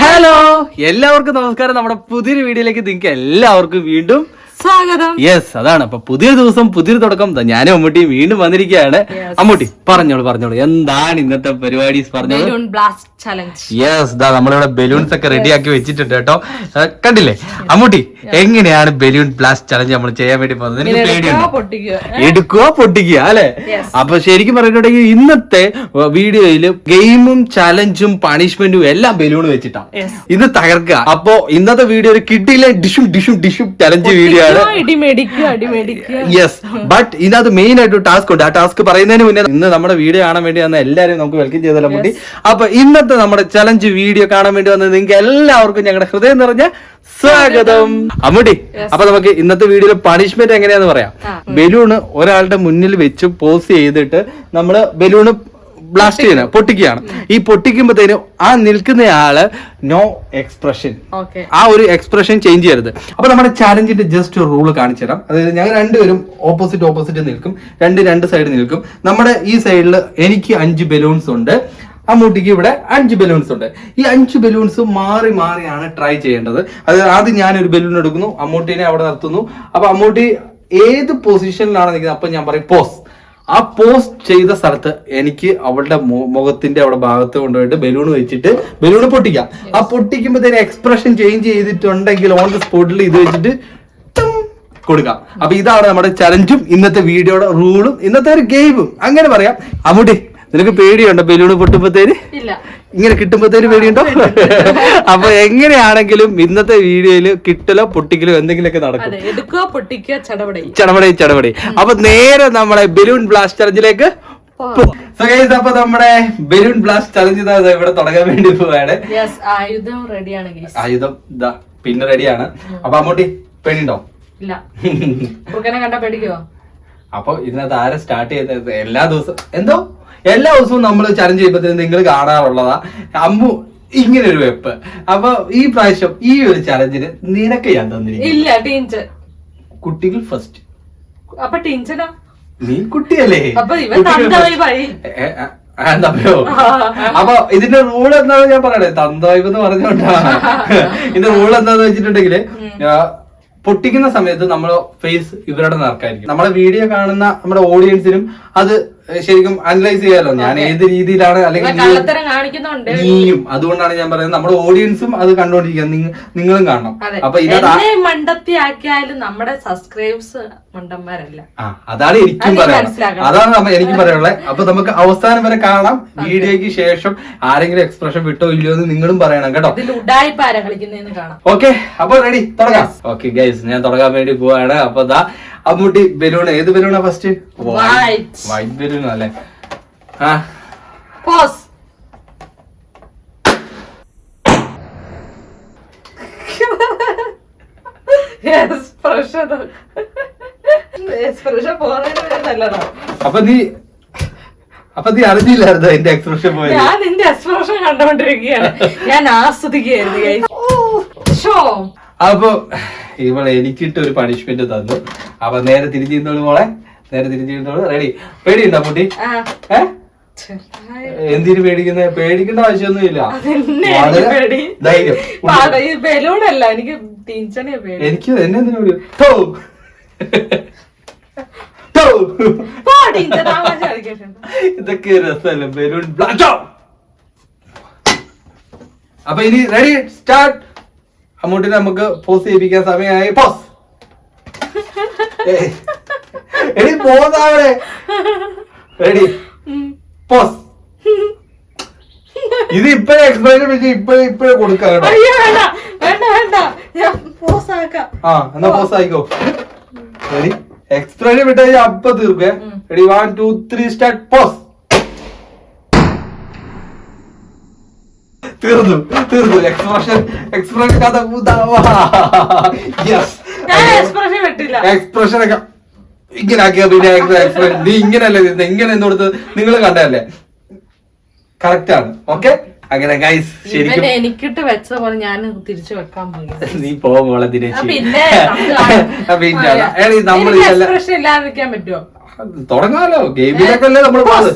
Hello, എല്ലാവർക്കും നമസ്കാരം. നമ്മുടെ പുതിയൊരു വീഡിയോയിലേക്ക് നിങ്ങൾക്ക് എല്ലാവർക്കും വീണ്ടും സ്വാഗതം. യെസ്, അതാണ്. അപ്പൊ പുതിയൊരു ദിവസം പുതിയൊരു തുടക്കം. ഞാനും അമ്മൂട്ടി വീണ്ടും വന്നിരിക്കുകയാണ്. അമ്മൂട്ടി പറഞ്ഞോളൂ എന്താണ് ഇന്നത്തെ പരിപാടി? പറഞ്ഞോളൂ. Blast challenge. യെസ്, നമ്മളിവിടെ ബലൂൺസ് ഒക്കെ റെഡിയാക്കി വെച്ചിട്ടുണ്ട് കേട്ടോ. കണ്ടില്ലേ അമ്മൂട്ടി, എങ്ങനെയാണ് ബലൂൺ ബ്ലാസ്റ്റ് ചലഞ്ച് നമ്മൾ ചെയ്യാൻ വേണ്ടി പോകുന്നത്? എനിക്ക് പേടിയുണ്ട്. എടുക്കുക പൊട്ടിക്കുക അല്ലെ? അപ്പൊ ശരിക്കും പറഞ്ഞിട്ടുണ്ടെങ്കിൽ ഇന്നത്തെ വീഡിയോയില് ഗെയിമും ചലഞ്ചും പണിഷ്മെന്റും എല്ലാം ബലൂൺ വെച്ചിട്ടാണ് ഇന്ന് തകർക്കുക. അപ്പൊ ഇന്നത്തെ വീഡിയോ ഒരു കിട്ടിയില്ല ഡിഷും ചലഞ്ച് വീഡിയോ ആണ്. യെസ്, ബട്ട് ഇതിനകത്ത് മെയിൻ ആയിട്ട് ടാസ്ക് ഉണ്ട്. ആ ടാസ്ക് പറയുന്നതിന് മുന്നേ ഇന്ന് നമ്മുടെ വീഡിയോ കാണാൻ വേണ്ടി വന്ന എല്ലാവരും നമുക്ക് വെൽക്കം ചെയ്തല്ലോ അമ്മൂട്ടി. അപ്പൊ ഇന്നത്തെ നമ്മുടെ ചലഞ്ച് വീഡിയോ കാണാൻ വേണ്ടി വന്നത് നിങ്ങൾക്ക് എല്ലാവർക്കും ഞങ്ങളുടെ ഹൃദയം നിറഞ്ഞ സ്വാഗതം. അമ്മൂട്ടി, അപ്പൊ നമുക്ക് ഇന്നത്തെ വീഡിയോയിലെ പണിഷ്മെന്റ് എങ്ങനെയാന്ന് പറയാം. ബലൂണ് ഒരാളുടെ മുന്നിൽ വെച്ച് പോസ് ചെയ്തിട്ട് നമ്മള് ബലൂണ് ബ്ലാസ്റ്റ് ചെയ്യുന്നത് പൊട്ടിക്കുകയാണ്. ഈ പൊട്ടിക്കുമ്പോഴത്തേനും ആ നിൽക്കുന്നയാള് നോ എക്സ്പ്രഷൻ, ആ ഒരു എക്സ്പ്രഷൻ ചേഞ്ച് ചെയ്യരുത്. അപ്പൊ നമ്മുടെ ചാലഞ്ചിന്റെ ജസ്റ്റ് റൂള് കാണിച്ചു തരാം. അതായത് ഞങ്ങൾ രണ്ടുപേരും ഓപ്പോസിറ്റ് നിൽക്കും, രണ്ട് സൈഡ് നിൽക്കും. നമ്മുടെ ഈ സൈഡിൽ എനിക്ക് 5 ബലൂൺസ് ഉണ്ട്, അമ്മൂട്ടിക്ക് ഇവിടെ 5 ബലൂൺസ് ഉണ്ട്. ഈ 5 ബലൂൺസ് മാറിയാണ് ട്രൈ ചെയ്യേണ്ടത്. അത് ആദ്യം ഞാനൊരു ബലൂൺ എടുക്കുന്നു, അമ്മൂട്ടിനെ അവിടെ നിർത്തുന്നു. അപ്പൊ അമ്മൂട്ടി ഏത് പൊസിഷനിലാണ് നിൽക്കുന്നത് അപ്പൊ ഞാൻ പറയും പോസ്. ആ പോസ് ചെയ്ത സ്ഥലത്ത് എനിക്ക് അവളുടെ മുഖത്തിന്റെ അവിടെ ഭാഗത്ത് കൊണ്ടുപോയിട്ട് ബലൂൺ വെച്ചിട്ട് ബലൂൺ പൊട്ടിക്കാം. ആ പൊട്ടിക്കുമ്പോഴത്തേന് എക്സ്പ്രഷൻ ചേഞ്ച് ചെയ്തിട്ടുണ്ടെങ്കിൽ ഓൺ ദ സ്പോട്ടിൽ ഇത് വെച്ചിട്ട് കൊടുക്കാം. അപ്പൊ ഇതാണ് നമ്മുടെ ചലഞ്ചും ഇന്നത്തെ വീഡിയോയുടെ റൂളും ഇന്നത്തെ ഒരു ഗെയിമും അങ്ങനെ പറയാം. അമ്മൂട്ടി, നിനക്ക് പേടിയുണ്ടോ ബലൂണ് പൊട്ടുമ്പോഴത്തേന്? ഇങ്ങനെ കിട്ടുമ്പോഴത്തേന് പേടിയുണ്ടോ? അപ്പൊ എങ്ങനെയാണെങ്കിലും ഇന്നത്തെ വീഡിയോയില് കിട്ടലോ പൊട്ടിക്കലോ എന്തെങ്കിലുമൊക്കെ നടക്കും. ചടപടേ. അപ്പൊ നേരെ നമ്മളെ ബലൂൺ ബ്ലാസ്റ്റ് ചലഞ്ചിലേക്ക്. അപ്പൊ നമ്മുടെ ബലൂൺ ബ്ലാസ്റ്റ് ചലഞ്ച് ഇവിടെ തുടങ്ങാൻ വേണ്ടി പോവാണ്. ആയുധം ഇതാ പിന്നെ റെഡിയാണ്. അപ്പൊ അമ്മൂട്ടി, പേടിയുണ്ടോ? അപ്പൊ ഇതിനകത്ത് ആരെ സ്റ്റാർട്ട് ചെയ്തത്? എല്ലാ ദിവസവും നമ്മൾ ചലഞ്ച് ചെയ്യുമ്പോഴത്തേനും നിങ്ങൾ കാണാറുള്ളതാ അമ്മു ഇങ്ങനെ ഒരു വെപ്പ്. അപ്പൊ ഈ പ്രാവശ്യം ഈ ഒരു ചലഞ്ചിന് നിനക്ക് ഞാൻ തന്നിരിക്കും. കുട്ടികൾ ഫസ്റ്റ്. നീ കുട്ടിയല്ലേ? എന്തായോ? അപ്പൊ ഇതിന്റെ റൂൾ എന്താണെന്ന് ഞാൻ പറയണേ. തന്തവൈബ് എന്ന് പറഞ്ഞോണ്ടാ. ഇതിന്റെ റൂൾ എന്താന്ന് വെച്ചിട്ടുണ്ടെങ്കില് പൊട്ടിക്കുന്ന സമയത്ത് നമ്മളെ ഫേസ് ഇവരുടെ നേർക്കായിരിക്കും. നമ്മളെ വീഡിയോ കാണുന്ന നമ്മുടെ ഓഡിയൻസിനും അത് ശരിക്കും അനലൈസ് ചെയ്യാലോ ഞാൻ ഏത് രീതിയിലാണ്, അല്ലെങ്കിൽ നീയും. അതുകൊണ്ടാണ് ഞാൻ പറയുന്നത് നമ്മുടെ ഓഡിയൻസും അത് കണ്ടോണ്ടിരിക്കുക, നിങ്ങളും കാണണം. അപ്പൊ മണ്ടത്തിയാക്കിയാലും നമ്മുടെ സബ്സ്ക്രൈബേഴ്സ് മണ്ടന്മാരല്ല. അതാണ് എനിക്കും എനിക്കും പറയാനുള്ളത്. അപ്പൊ നമുക്ക് അവസാനം വരെ കാണാം. വീഡിയോയ്ക്ക് ശേഷം ആരെങ്കിലും എക്സ്പ്രഷൻ വിട്ടോ ഇല്ലയോ എന്ന് നിങ്ങളും പറയണം കേട്ടോ. ഓക്കെ, അപ്പൊ റെഡി, തുടങ്ങാം. ഓക്കെ ഗൈസ്, ഞാൻ തുടങ്ങാൻ വേണ്ടി പോവാണ്. അപ്പൊ ദാ അമ്മൂട്ടി ബലൂൺ, ഏത് ബലൂണാ ഫസ്റ്റ്? വൈറ്റ് ബലൂൺ അല്ലേ? അപ്പൊ നീ അറിഞ്ഞില്ലായിരുന്നു എന്റെ എക്സ്പ്രഷൻ പോയത്? ഞാൻ നിന്റെ എക്സ്പ്രഷൻ കണ്ടോണ്ടിരിക്കുകയാണ്, ഞാൻ ആസ്വദിക്കുകയായിരുന്നു. അപ്പൊ ഇവളെ എനിക്കിട്ട് ഒരു പണിഷ്മെന്റ് തന്നു. അപ്പൊ നേരെ തിരിച്ചിരുന്നോളൂ മോളെ, നേരെ തിരിച്ചിരുന്നോളൂ. റെഡി? പേടിയുണ്ടോ കുട്ടി? എന്തിനു പേടിക്കുന്നത്? പേടിക്കേണ്ട ആവശ്യമൊന്നുമില്ല. ധൈര്യം. എനിക്ക് എന്നെ എന്തിനു പേടി? ഇതൊക്കെ രസമല്ലേ ബലൂൺ ബ്ലാസ്റ്റ്. അപ്പൊ ഇനി റെഡി, സ്റ്റാർട്ട്. അമ്മൂട്ടിനെ നമുക്ക് പോസ് ചെയ്യിപ്പിക്കാൻ സമയമായി. പോസ്. എടി പോസ് ആവണേ. Ready, pose. ഇത് ഇപ്പഴേ എക്സ്പ്രഷൻ വെച്ച് ഇപ്പഴേ കൊടുക്കാം കേട്ടോ. എന്നാ പോസ് ആയിക്കോ. റെഡി, എക്സ്പ്രഷൻ വിട്ട് കഴിഞ്ഞാൽ അപ്പൊ തീർക്കേ. Ready, 1 2 3 start. പോസ്. തീർന്നു. എക്സ്പ്രഷൻ കഥ എക്സ്പ്രഷൻ ഒക്കെ ഇങ്ങനെ ആക്കിയ പിന്നെ എക്സ്പ്രഷൻ നീ ഇങ്ങനെയല്ലേ ഇങ്ങനെ എന്തുകൊടുത്ത് നിങ്ങൾ കണ്ടല്ലേ? കറക്റ്റ് ആണ്. ഓക്കെ, അങ്ങനെ ഗൈസ് ശരിക്കും എനിക്കിട്ട് വെച്ച പോലെ ഞാൻ തിരിച്ചു വെക്കാൻ പോയി. നീ പോളെ ദിനേശ്. തുടങ്ങാലോ, ഗെയിമിലൊക്കെ അല്ലേ നമ്മള് പാസ്.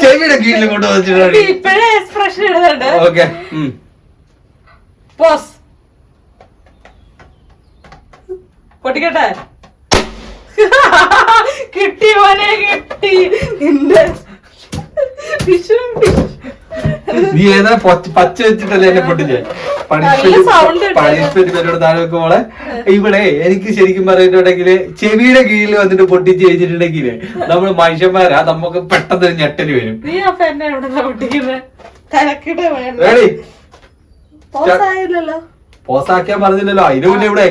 ചെവി കയ്യിൽ കൊണ്ട് വെച്ചിട്ടുണ്ട്. ഇപ്പഴേ എക്സ്പ്രഷൻ ഇടുന്നുണ്ട്. Okay pose. പൊട്ടിക്കട്ടെ. കിട്ടി മോനെ, കിട്ടി. നീ ഏതാ പച്ച വെച്ചിട്ടല്ലേ എന്നെ പൊട്ടിച്ചേ? പണിഷ്മെന്റ് പേരോട് താഴെ വെക്കുമ്പോളെ ഇവിടെ എനിക്ക് ശരിക്കും പറഞ്ഞിട്ടുണ്ടെങ്കില് ചെവിയുടെ കീഴിൽ വന്നിട്ട് പൊട്ടിച്ച് കഴിഞ്ഞിട്ടുണ്ടെങ്കില് നമ്മള് മനുഷ്യന്മാരാ, നമുക്ക് പെട്ടെന്ന് ഞെട്ടല് വരും. നീ അപ്പൊ എന്നെ എവിടെ പൊട്ടിക്കുന്നത്? പോസാക്കിയാൻ പറഞ്ഞില്ലല്ലോ, അതിന് മുന്നേ ഇവിടെ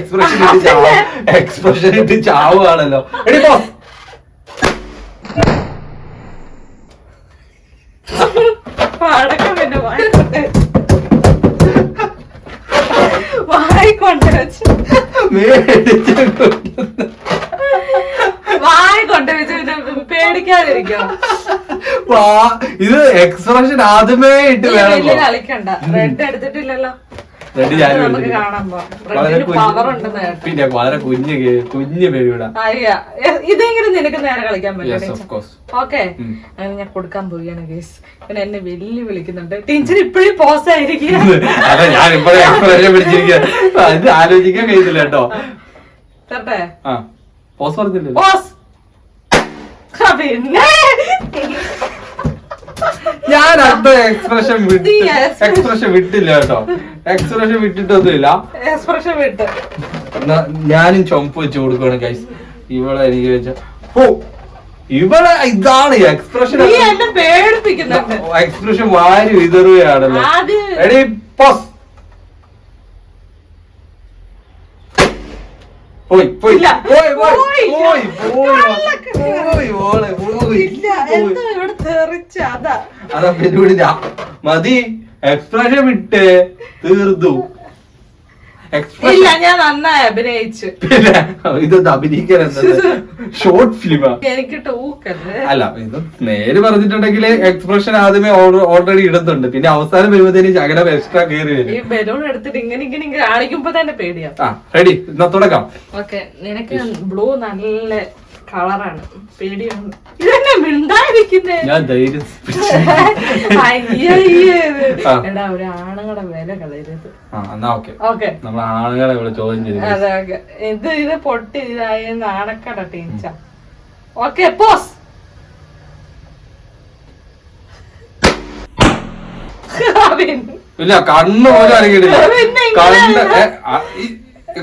എക്സ്പ്രഷൻ ഇട്ട് ചാവുകയാണല്ലോ. എടി പോസ്. വായിക്കൊണ്ട് വെച്ച് പേടിക്കാതിരിക്കോ? ഇത് എക്സ്പ്രഷൻ ആദ്യമേ ഇട്ട് വേണം. കളിക്കണ്ട. റെഡ് എടുത്തിട്ടില്ലല്ലോ. പിന്നെ വളരെ കുഞ്ഞു പേരുവിടാ. ഇതെങ്കിലും നിനക്ക് നേരെ കളിക്കാൻ പറ്റും. ഓക്കെ, അങ്ങനെ ഞാൻ കൊടുക്കാൻ പോവുകയാണ് ഗൈസ്. പിന്നെ എന്നെ വെല്ലു വിളിക്കുന്നുണ്ട്. ടീച്ചർ ഇപ്പോഴും പോസ് ആയിരിക്കും. അതെ, ഞാൻ ഇപ്പോഴും എക്സ്പ്രഷൻ പിടിച്ചിരിക്കുക. അത് ആലോചിക്കാൻ കഴിയുന്നില്ല കേട്ടോ. തരട്ടെ? പോസ് പറഞ്ഞില്ല. പോസ്. പിന്നെ ഞാൻ അടുത്ത എക്സ്പ്രഷൻ വിട്ടില്ല കേട്ടോ. എക്സ്പ്രഷൻ വിട്ടിട്ടൊന്നുമില്ല. എക്സ്പ്രഷൻ വിട്ട് ഞാനും ചുമപ്പ് വെച്ച് കൊടുക്കുകയാണ് ഗൈസ്. ഇവിടെ എനിക്ക് വെച്ച ഇവിടെ ഇതാണ് എക്സ്പ്രഷൻ. എക്സ്പ്രഷൻ വാരി വിതറുകയാണല്ലോ. എടീ പോസ്. പോയി പോയി പോയി പോയി പോയി പോയി പോയി പോയി. അതാ പരിപാടി. മതി, എക്സ്പ്രഷൻ വിട്ട് തീർന്നു. ഇല്ല, ഞാൻ നന്നായി അഭിനയിച്ചു. പിന്നെ ഇതൊന്ന് അഭിനയിക്കാൻ ഷോർട്ട് ഫിലിമാ. എനിക്ക് അല്ല, ഇത് നേര് പറഞ്ഞിട്ടുണ്ടെങ്കിൽ എക്സ്പ്രഷൻ ആദ്യമേ ഓൾറെഡി ഇടുന്നുണ്ട്. പിന്നെ അവസാനം വരുമ്പോഴത്തേന് ശകലം എക്സ്ട്രാ കയറി വരും. ഈ ബലൂൺ എടുത്തിട്ട് ഇങ്ങനെ കാണിക്കുമ്പോ തന്നെ പേടിയാ. റെഡി, എന്നാ തുടങ്ങാം. ഓക്കെ, നിനക്ക് ബ്ലൂ നല്ല കളറാണ്. പേടിയാണ്. ഇതെന്നെ മിണ്ടായിരിക്കുന്നേ. ഞാൻ ധൈര്യം. എടാ, ഒരു ആണുങ്ങളുടെ വില കളയരുത്. നമ്മൾ ആണുങ്ങളെ ഇവിടെ ചോദ്യം ചെയ്തു. അതെ, ഇത് പൊട്ടി ഇതായ നാണക്കട ടീച്ച. Okay, pose. ഇല്ല, കണ്ണ് പോലും അറിയിട്ടില്ല.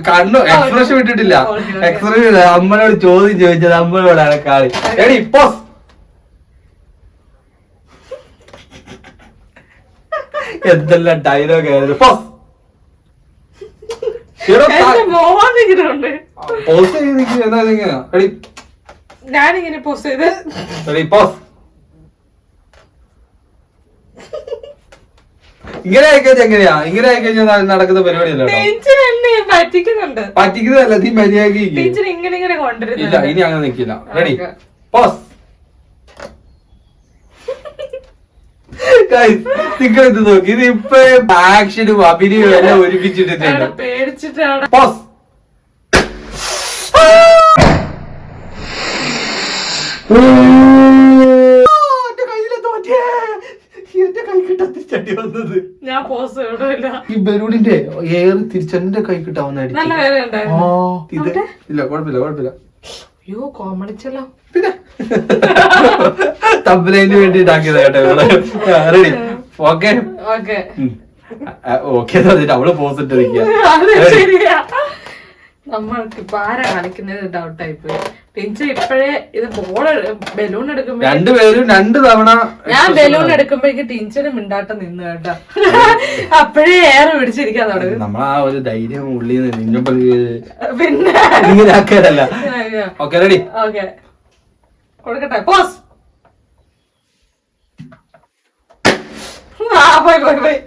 കണ്ണു എക്സ്പ്രഷൻ വിട്ടിട്ടില്ല. എക്സ്പ്രഷൻ അമ്മനോട് ചോദ്യം ചോദിച്ചത് അമ്മനോടാണ് കളി. എടി പോസ്. എന്തെല്ലാം ഡയലോഗ് ആയിരുന്നു. പോസ്. ഞാനിങ്ങനെ പോസ് ചെയ്ത് പോസ്. ഇങ്ങനെ ആയിക്കഴിഞ്ഞാൽ എങ്ങനെയാ? ഇങ്ങനെ ആയിക്കഴിഞ്ഞാൽ നടക്കുന്ന പരിപാടിയല്ലോ. പറ്റിക്കുന്നതല്ല, നീ മര്യാദ. ഇല്ല, ഇനി അങ്ങനെ നിക്കില്ല. Ready, pose. നിങ്ങളെന്ത് നോക്കി? ഇത് ഇപ്പൊ ആക്ഷനും അഭിനയവും എല്ലാം ഒരുമിച്ചിട്ടുണ്ട്. പോസ്. എന്റെ കൈ കിട്ടാ തിരിച്ചടി വന്നത്. ഞാൻ പോസ് ഇടില്ല. ഈ ബലൂണിന്റെ ഏറ് തിരിച്ചെന്റെ കൈ കിട്ടാവുന്ന. ഇല്ല, കുഴപ്പമില്ല കുഴപ്പമില്ല. അയ്യോ, കോമഡിച്ചല്ലോ. പിന്നെ തമ്പലൈന് വേണ്ടി ഉണ്ടാക്കിയത് കേട്ടോ. Ready, okay okay okay. അവള് പോസിറ്റ് ശരിയാ. നമ്മൾക്ക് ഇപ്പൊ ആരാ കളിക്കുന്നത് ഡൗട്ടായി പോയി. ടീച്ചർ ഇപ്പഴേ ഇത് ബലൂൺ എടുക്കുമ്പോ രണ്ടുപേരും 2 തവണ ഞാൻ ബലൂൺ എടുക്കുമ്പോഴേക്ക് ടീച്ചറ് മിണ്ടാട്ടം നിന്ന് കേട്ടോ. അപ്പഴേ ഏറെ പിടിച്ചിരിക്കാൻ തുടങ്ങി. നമ്മളാ ഒരു ധൈര്യം ഉള്ളിൽ നിന്ന് പിന്നെ ഇങ്ങനെ ആക്കാനല്ല. Okay, ready. ഓക്കെ, കൊടുക്കട്ടെ. പോസ്. പോയി പോയി പോയി.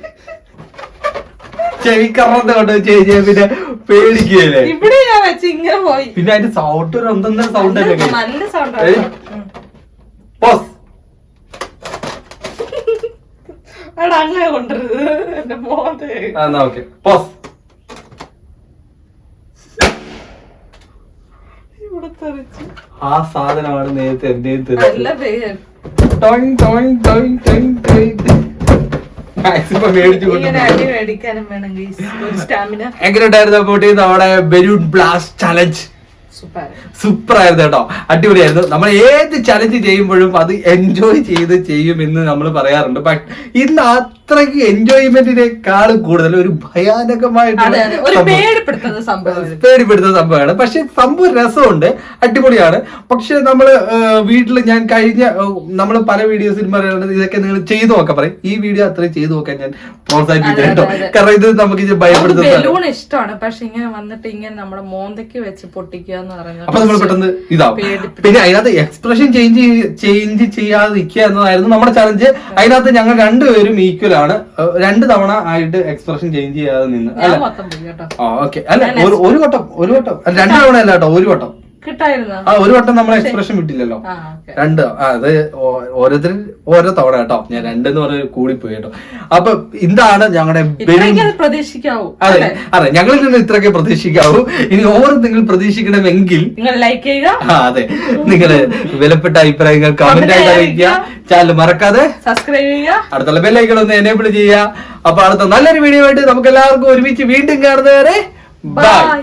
ചെവിക്കറന്ന് കൊണ്ട് ചേച്ചിയെ പിന്നെ പേടിക്കുകയല്ലേ. ഇവിടെ ഞാൻ വെച്ച് ഇങ്ങനെ പോയി. പിന്നെ അതിന്റെ സൗണ്ട് ഒരു ഒന്നൊന്നര സൗണ്ട് അല്ലേ? നല്ല സൗണ്ട്. പോസ്. അങ്ങനെ കൊണ്ടുവരുത് എന്റെ മോനെ. എന്നാ ഓക്കെ, പോസ്. ഇവിടെ തെറിച്ചു. ആ സാധനമാണ് നേരത്തെ എന്റെ നല്ല പേര്. Towing towing towing towing maximum മേടിച്ചു ഇങ്ങനെ അടി മേടിക്കാനും വേണം ഗൈസ് ഒരു സ്റ്റാമിന. എങ്ങനെ ഉണ്ടായിരുന്നു അമ്മൂട്ടി നമ്മുടെ ബലൂൺ ബ്ലാസ്റ്റ് ചലഞ്ച്? സൂപ്പർ ആയിരുന്നു കേട്ടോ, അടിപൊളിയായിരുന്നു. നമ്മൾ ഏത് ചലഞ്ച് ചെയ്യുമ്പോഴും അത് എൻജോയ് ചെയ്യുമെന്ന് നമ്മൾ പറയാറുണ്ട്. പക്ഷെ ഇന്ന് അത്രയ്ക്ക് എൻജോയ്മെന്റിനേക്കാളും കൂടുതൽ ഒരു ഭയാനകമായിട്ടുള്ള പേടിപ്പെടുത്തുന്ന സംഭവമാണ്. പക്ഷെ സംഭവം രസമുണ്ട്, അടിപൊളിയാണ്. പക്ഷെ നമ്മള് വീട്ടിൽ ഞാൻ കഴിഞ്ഞ നമ്മൾ പല വീഡിയോസിൽ പറയുന്നത് ഇതൊക്കെ നിങ്ങൾ ചെയ്തു നോക്കാൻ പറയും. ഈ വീഡിയോ അത്രയും ചെയ്തു നോക്കാൻ ഞാൻ പ്രോത്സാഹിപ്പിക്കും കേട്ടോ. കാരണം ഇത് നമുക്ക് ഭയപ്പെടുത്തുന്നത് ഇഷ്ടമാണ്. പക്ഷെ ഇങ്ങനെ വന്നിട്ട് ഇങ്ങനെ നമ്മുടെ മോന്തയ്ക്ക് വെച്ച് പൊട്ടിക്കുക എന്ന് പറയുന്നത് അപ്പൊ നമ്മൾ പെട്ടെന്ന് ഇതാവും. പിന്നെ അതിനകത്ത് എക്സ്പ്രഷൻ ചേഞ്ച് ചെയ്യാതെ നിൽക്കുക എന്നതായിരുന്നു നമ്മുടെ ചലഞ്ച്. അതിനകത്ത് ഞങ്ങൾ രണ്ടുപേരും ഈക്വൽ ആണ്. 2 തവണ ആയിട്ട് എക്സ്പ്രഷൻ ചേഞ്ച് ചെയ്യാതെ നിന്ന് അല്ല. ഓക്കെ അല്ല, ഒരു വട്ടം 2 തവണ അല്ല കേട്ടോ, ഒരു വട്ടം ഒരു വട്ടം നമ്മൾ എക്സ്പ്രഷൻ വിട്ടില്ലല്ലോ. 2 അത് ഓരോരുത്തർ ഓരോ തവണ കേട്ടോ. ഞാൻ 2 എന്ന് പറഞ്ഞ കൂടിപ്പോയി കേട്ടോ. അപ്പൊ ഇതാണ് ഞങ്ങളുടെ പ്രതീക്ഷിക്കാവൂ. അതെ, ഞങ്ങളിൽ നിന്ന് ഇത്രയൊക്കെ പ്രതീക്ഷിക്കാവൂ. ഇനി ഓരോ നിങ്ങൾ പ്രതീക്ഷിക്കണമെങ്കിൽ ലൈക്ക് ചെയ്യുക. അതെ, നിങ്ങള് വിലപ്പെട്ട അഭിപ്രായങ്ങൾ കമന്റ് ആയിട്ട് അറിയിക്കുക. ചാനൽ മറക്കാതെ സബ്സ്ക്രൈബ് ചെയ്യുക. അടുത്തുള്ള ബെല്ലൈക്കൺ ഒന്ന് എനേബിൾ ചെയ്യുക. അപ്പൊ അടുത്ത നല്ലൊരു വീഡിയോ ആയിട്ട് നമുക്ക് എല്ലാവർക്കും ഒരുമിച്ച് വീണ്ടും കാണുന്നവരെ ബൈ.